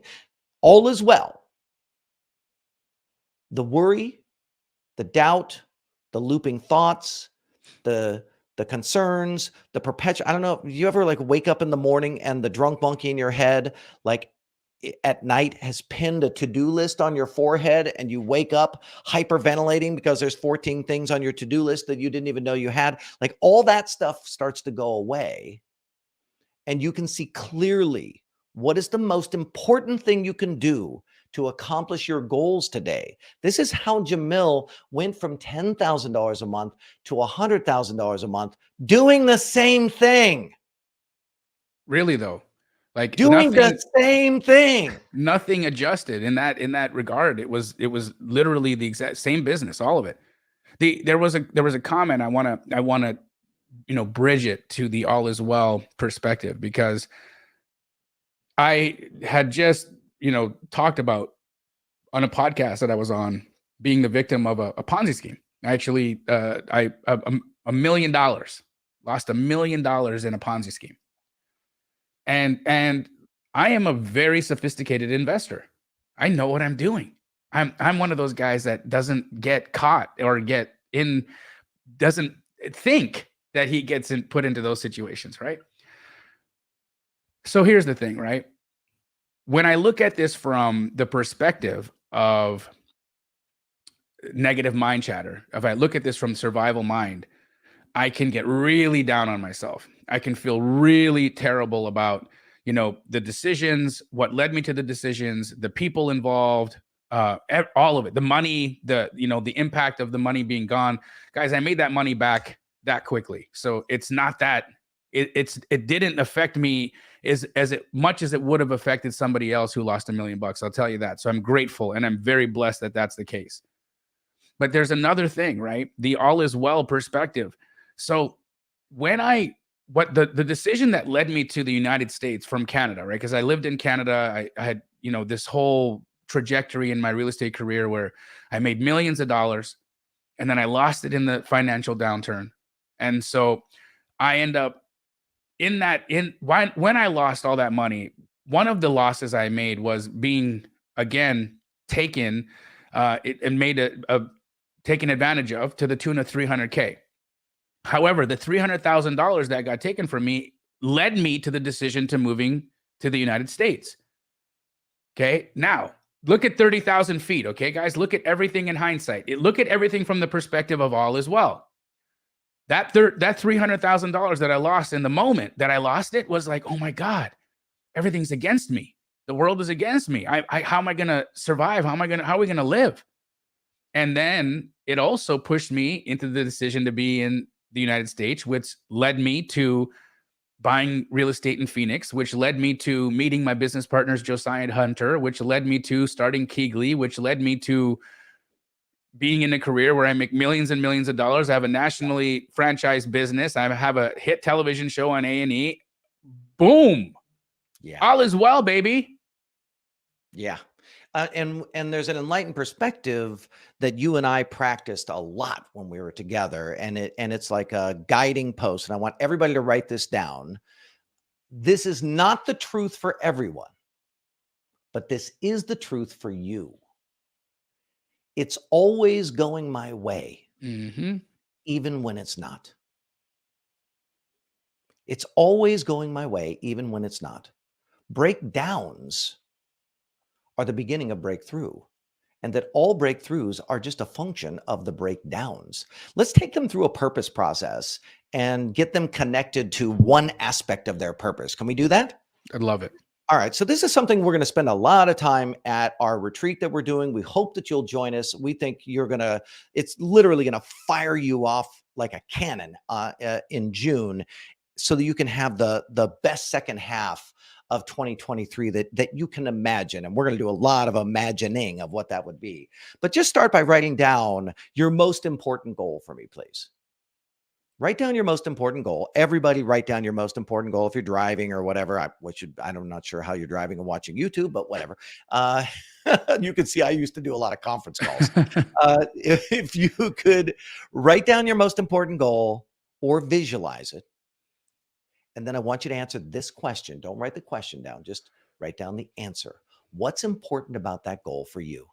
all is well, the worry, the doubt, the looping thoughts, the concerns, the perpetual, I don't know, you ever like wake up in the morning and the drunk monkey in your head, like at night, has pinned a to-do list on your forehead, and you wake up hyperventilating because there's 14 things on your to-do list that you didn't even know you had. Like, all that stuff starts to go away, and you can see clearly what is the most important thing you can do to accomplish your goals today. This is how Jamil went from $10,000 a month to $100,000 a month, doing the same thing. Really though, like Doing the same thing. Nothing adjusted in that regard. It was literally the exact same business, all of it. There was a comment I want to bridge it to the all is well perspective, because I had just talked about on a podcast that I was on being the victim of a Ponzi scheme. Actually, $1 million, lost $1 million in a Ponzi scheme. And I am a very sophisticated investor. I know what I'm doing. I'm one of those guys that doesn't get caught or doesn't think that he gets put into those situations, right? So here's the thing, right? When I look at this from the perspective of negative mind chatter, if I look at this from survival mind, I can get really down on myself. I can feel really terrible about, the decisions, what led me to the decisions, the people involved, all of it, the money, the impact of the money being gone. Guys, I made that money back that quickly. So it's not that it didn't affect me as much as it would have affected somebody else who lost $1 million. I'll tell you that. So I'm grateful, and I'm very blessed that that's the case. But there's another thing, right? The all is well perspective. So when the decision that led me to the United States from Canada, right? Because I lived in Canada. I had, this whole trajectory in my real estate career where I made millions of dollars, and then I lost it in the financial downturn. And so I end up when I lost all that money, one of the losses I made was being again taken taken advantage of to the tune of $300K. However, the $300,000 that got taken from me led me to the decision to moving to the United States. Okay. Now look at 30,000 feet. Okay, guys, look at everything in hindsight. Look at everything from the perspective of all is well. That $300,000 that I lost in the moment that I lost it was like, oh my God, everything's against me. The world is against me. How am I going to survive? How are we going to live? And then it also pushed me into the decision to be in the United States, which led me to buying real estate in Phoenix, which led me to meeting my business partners, Josiah and Hunter, which led me to starting Keegley, which led me to being in a career where I make millions and millions of dollars. I have a nationally franchised business. I have a hit television show on A&E. Boom. Yeah. All is well, baby. Yeah. And there's an enlightened perspective that you and I practiced a lot when we were together, and it's like a guiding post. And I want everybody to write this down. This is not the truth for everyone, but this is the truth for you. It's always going my way, even when it's not. It's always going my way, even when it's not. Breakdowns are the beginning of breakthrough. and that all breakthroughs are just a function of the breakdowns. Let's take them through a purpose process and get them connected to one aspect of their purpose. Can we do that? I love it. All right. So this is something we're going to spend a lot of time at our retreat that we're doing. We hope that you'll join us. We think it's literally going to fire you off like a cannon in June, so that you can have the best second half of 2023 that you can imagine. And we're going to do a lot of imagining of what that would be. But just start by writing down your most important goal for me, please. Write down your most important goal. Everybody write down your most important goal. If you're driving or whatever, I'm not sure how you're driving and watching YouTube, but whatever. You can see I used to do a lot of conference calls. If you could write down your most important goal or visualize it. And then I want you to answer this question. Don't write the question down. Just write down the answer. What's important about that goal for you?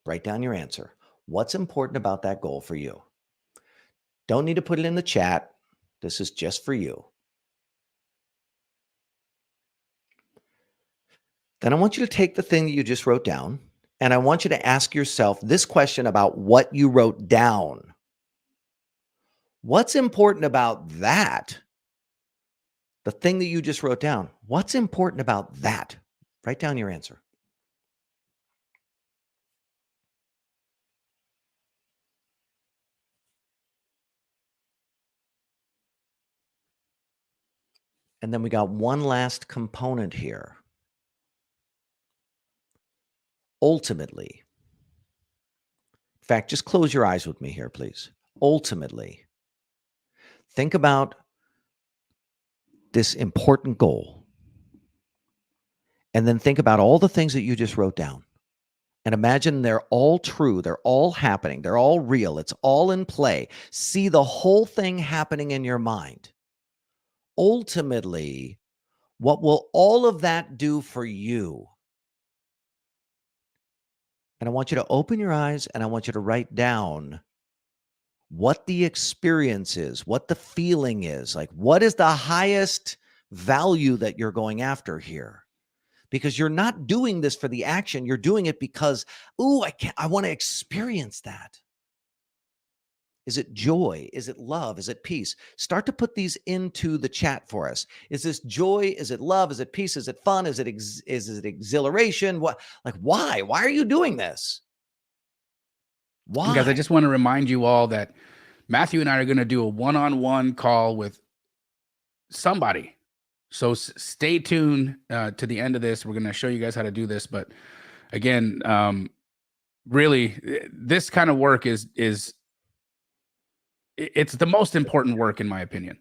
Write down your answer. What's important about that goal for you? Don't need to put it in the chat. This is just for you. Then I want you to take the thing that you just wrote down, and I want you to ask yourself this question about what you wrote down. What's important about that? The thing that you just wrote down. What's important about that? Write down your answer. And then we got one last component here. Ultimately, in fact, just close your eyes with me here, please. Ultimately, think about this important goal. And then think about all the things that you just wrote down. And imagine they're all true. They're all happening. They're all real. It's all in play. See the whole thing happening in your mind. Ultimately, what will all of that do for you? And I want you to open your eyes and I want you to write down what the experience is, what the feeling is. Like, what is the highest value that you're going after here? Because you're not doing this for the action. You're doing it because, I want to experience that. Is it joy? Is it love? Is it peace? Start to put these into the chat for us. Is this joy? Is it love? Is it peace? Is it fun? Is it exhilaration? What? Like, why? Why are you doing this? Why? Guys, I just want to remind you all that Matthew and I are going to do a one-on-one call with somebody. So stay tuned to the end of this. We're going to show you guys how to do this. But again, really, this kind of work it's the most important work, in my opinion.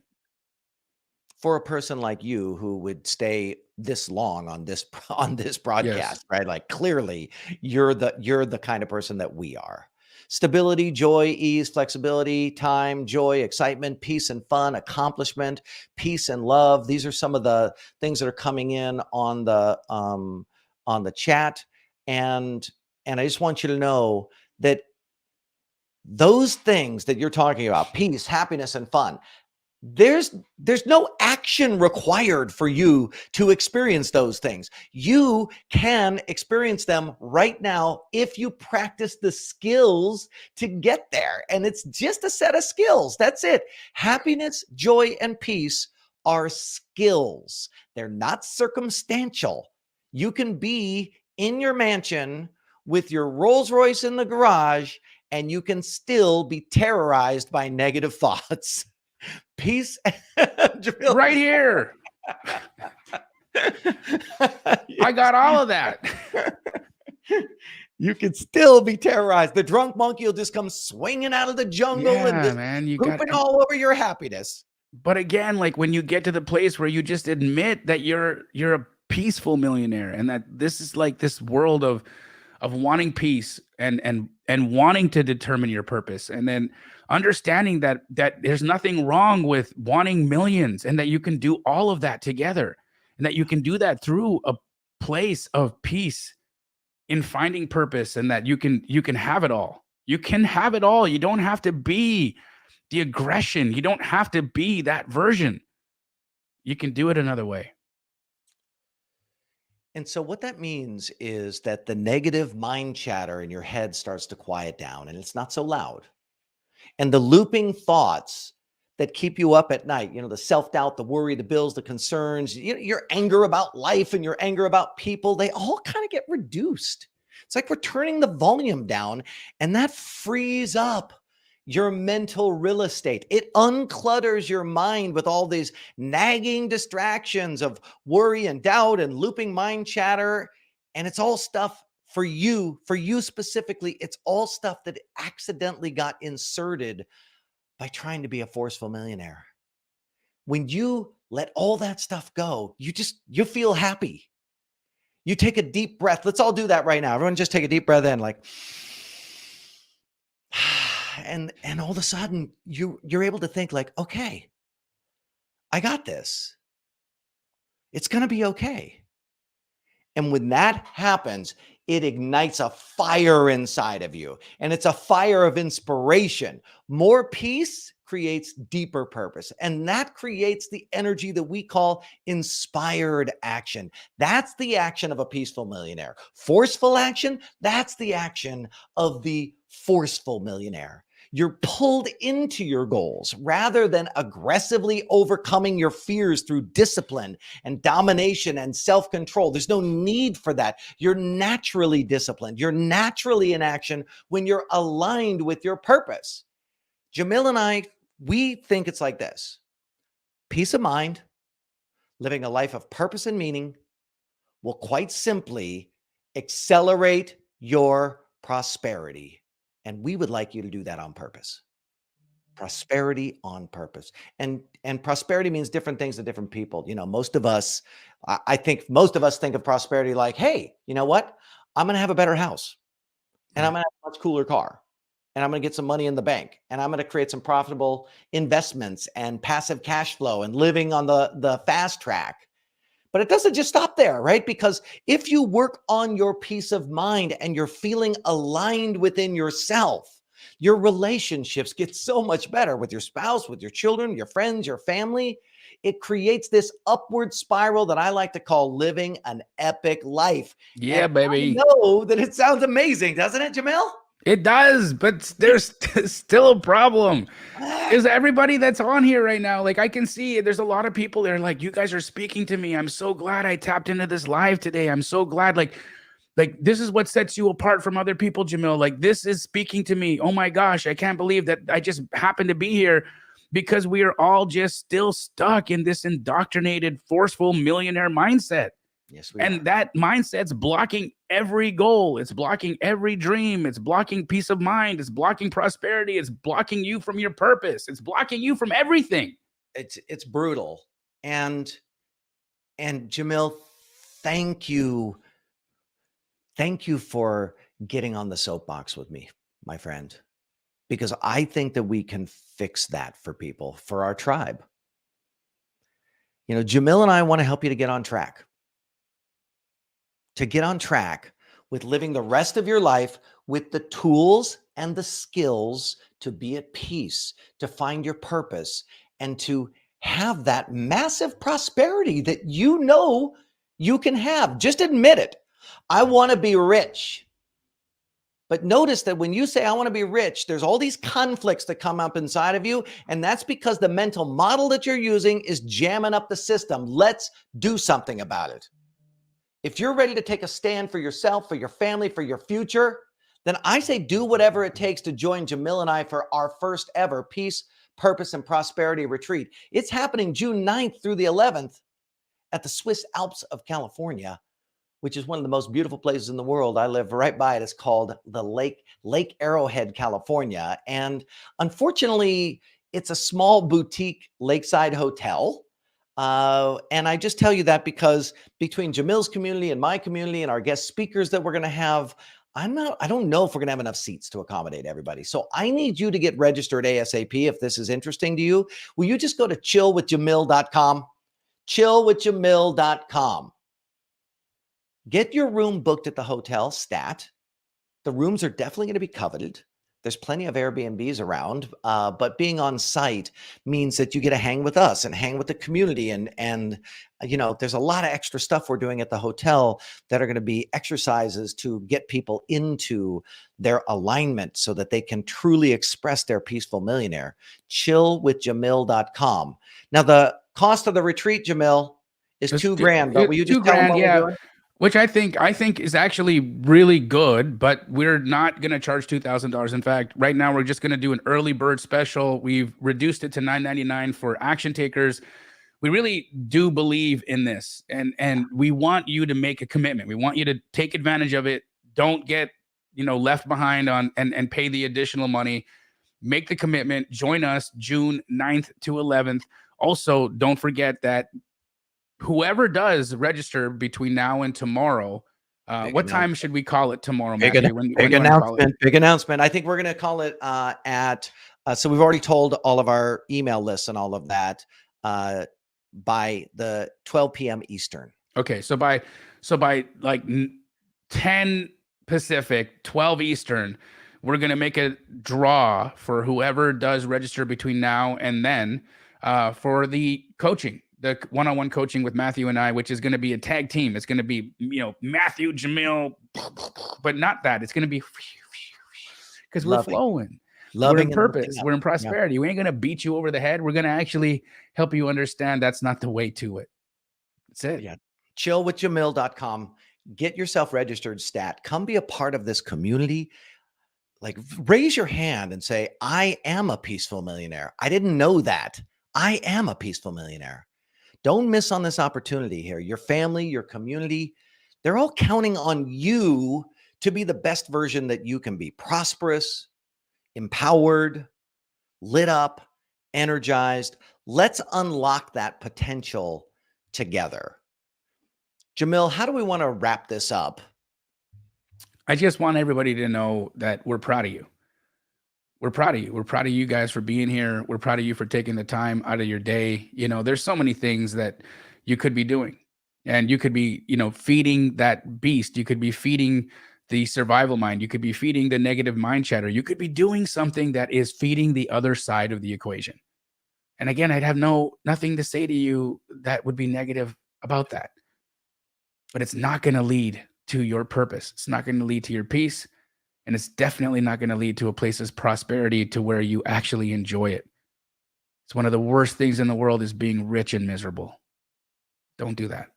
For a person like you who would stay this long on this broadcast, yes. Right? Like, clearly you're the kind of person that we are. Stability, joy, ease, flexibility, time, joy, excitement, peace and fun, accomplishment, peace and love. These are some of the things that are coming in on the chat. And I just want you to know that those things that you're talking about, peace, happiness, and fun, there's no action required for you to experience those things. You can experience them right now if you practice the skills to get there. And it's just a set of skills. That's it. Happiness, joy, and peace are skills. They're not circumstantial. You can be in your mansion with your Rolls Royce in the garage, and you can still be terrorized by negative thoughts. Peace. Jamil. Right here. I got all of that. You can still be terrorized. The drunk monkey will just come swinging out of the jungle and just pooping all over your happiness. But again, like, when you get to the place where you just admit that you're a peaceful millionaire, and that this is like this world of wanting peace and wanting to determine your purpose, and then understanding that there's nothing wrong with wanting millions, and that you can do all of that together, and that you can do that through a place of peace in finding purpose, and that you can have it all. You can have it all. You don't have to be the aggression. You don't have to be that version. You can do it another way. And so what that means is that the negative mind chatter in your head starts to quiet down and it's not so loud. And the looping thoughts that keep you up at night, the self-doubt, the worry, the bills, the concerns, your anger about life and your anger about people, they all kind of get reduced. It's like we're turning the volume down, and that frees up your mental real estate. It unclutters your mind with all these nagging distractions of worry and doubt and looping mind chatter. And it's all stuff for you specifically. It's all stuff that accidentally got inserted by trying to be a forceful millionaire. When you let all that stuff go, you feel happy. You take a deep breath. Let's all do that right now. Everyone just take a deep breath in, like, and all of a sudden you're able to think like, okay, I got this. It's going to be okay. And when that happens, it ignites a fire inside of you. And it's a fire of inspiration. More peace creates deeper purpose. And that creates the energy that we call inspired action. That's the action of a peaceful millionaire. Forceful action, that's the action of the forceful millionaire. You're pulled into your goals rather than aggressively overcoming your fears through discipline and domination and self-control. There's no need for that. You're naturally disciplined. You're naturally in action when you're aligned with your purpose. Jamil and I, we think it's like this. Peace of mind, living a life of purpose and meaning will quite simply accelerate your prosperity. And we would like you to do that on purpose. Prosperity on purpose. And prosperity means different things to different people. Most of us, I think most of us think of prosperity like, hey, you know what? I'm going to have a better house and I'm going to have a much cooler car and I'm going to get some money in the bank and I'm going to create some profitable investments and passive cash flow and living on the fast track. But it doesn't just stop there, right? Because if you work on your peace of mind and you're feeling aligned within yourself, your relationships get so much better with your spouse, with your children, your friends, your family. It creates this upward spiral that I like to call living an epic life. Yeah, And baby. I know that it sounds amazing, doesn't it, Jamil? It does, but there's still a problem. Is everybody that's on here right now, like I can see there's a lot of people that are like, you guys are speaking to me. I'm so glad I tapped into this live today. I'm so glad, like this is what sets you apart from other people, Jamil. Like this is speaking to me. Oh my gosh, I can't believe that I just happened to be here, because we are all just still stuck in this indoctrinated, forceful millionaire mindset. Yes, we are. And that mindset's blocking every goal. It's blocking every dream. It's blocking peace of mind. It's blocking prosperity. It's blocking you from your purpose. It's blocking you from everything. It's brutal. And Jamil, thank you. Thank you for getting on the soapbox with me, my friend, because I think that we can fix that for people, for our tribe. Jamil and I want to help you to get on track with living the rest of your life with the tools and the skills to be at peace, to find your purpose, and to have that massive prosperity that you can have. Just admit it. I want to be rich. But notice that when you say, I want to be rich, there's all these conflicts that come up inside of you. And that's because the mental model that you're using is jamming up the system. Let's do something about it. If you're ready to take a stand for yourself, for your family, for your future, then I say do whatever it takes to join Jamil and I for our first ever Peace, Purpose, and Prosperity Retreat. It's happening June 9th through the 11th at the Swiss Alps of California, which is one of the most beautiful places in the world. I live right by it. It's called the Lake Arrowhead, California. And unfortunately, it's a small boutique lakeside hotel. And I just tell you that because between Jamil's community and my community and our guest speakers that we're going to have, I don't know if we're going to have enough seats to accommodate everybody. So I need you to get registered ASAP if this is interesting to you. Will you just go to chillwithjamil.com? Chillwithjamil.com. Get your room booked at the hotel stat. The rooms are definitely going to be coveted. There's plenty of Airbnbs around, but being on site means that you get to hang with us and hang with the community. And there's a lot of extra stuff we're doing at the hotel that are going to be exercises to get people into their alignment so that they can truly express their peaceful millionaire. Chillwithjamil.com. Now, the cost of the retreat, Jamil, is It's $2,000. But will you just tell them $2,000, what we're yeah. doing? Which I think is actually really good, but we're not going to charge $2,000. In fact, right now we're just going to do an early bird special. We've reduced it to $999 for action takers. We really do believe in this, and we want you to make a commitment. We want you to take advantage of it. Don't get left behind on and pay the additional money. Make the commitment. Join us June 9th to 11th. Also, don't forget that whoever does register between now and tomorrow, what time should we call it tomorrow, Matthew? Big announcement. Big announcement. I think we're going to call it so we've already told all of our email lists and all of that by the 12 p.m. Eastern. Okay, so by like 10 Pacific, 12 Eastern, we're going to make a draw for whoever does register between now and then for the coaching. The one-on-one coaching with Matthew and I, which is going to be a tag team. It's going to be, Matthew, Jamil, but not that. It's going to be because we're flowing. We're in purpose. We're in prosperity. Yeah. We ain't going to beat you over the head. We're going to actually help you understand that's not the way to it. That's it. Yeah. Chillwithjamil.com. Get yourself registered, stat. Come be a part of this community. Like, raise your hand and say, I am a peaceful millionaire. I didn't know that. I am a peaceful millionaire. Don't miss on this opportunity here. Your family, your community, they're all counting on you to be the best version that you can be. Prosperous, empowered, lit up, energized. Let's unlock that potential together. Jamil, how do we want to wrap this up? I just want everybody to know that we're proud of you. We're proud of you. We're proud of you guys for being here. We're proud of you for taking the time out of your day. There's so many things that you could be doing, and you could be, feeding that beast. You could be feeding the survival mind. You could be feeding the negative mind chatter. You could be doing something that is feeding the other side of the equation. And again, I'd have nothing to say to you that would be negative about that, but it's not going to lead to your purpose. It's not going to lead to your peace. And it's definitely not going to lead to a place of prosperity to where you actually enjoy it. It's one of the worst things in the world is being rich and miserable. Don't do that.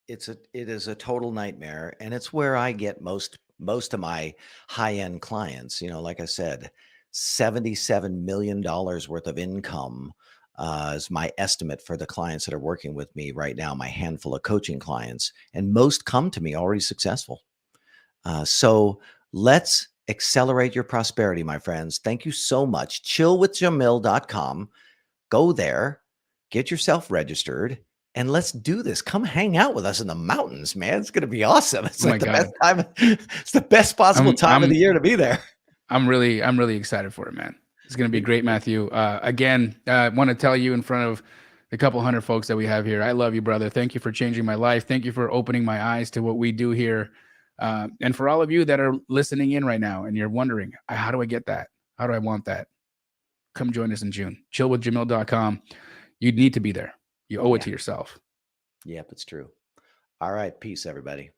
It is a total nightmare. And it's where I get most of my high-end clients. Like I said, $77 million worth of income is my estimate for the clients that are working with me right now, my handful of coaching clients. And most come to me already successful. So let's accelerate your prosperity, my friends. Thank you so much. Chillwithjamil.com. Go there, get yourself registered, and let's do this. Come hang out with us in the mountains, man. It's going to be awesome. It's like the best time. It's the best possible time of the year to be there. I'm really excited for it, man. It's going to be great, Matthew. Again, I want to tell you in front of the couple hundred folks that we have here, I love you, brother. Thank you for changing my life. Thank you for opening my eyes to what we do here. And for all of you that are listening in right now and you're wondering, how do I get that? How do I want that? Come join us in June. Chillwithjamil.com. You need to be there. You owe it to yourself. Yep, it's true. All right. Peace, everybody.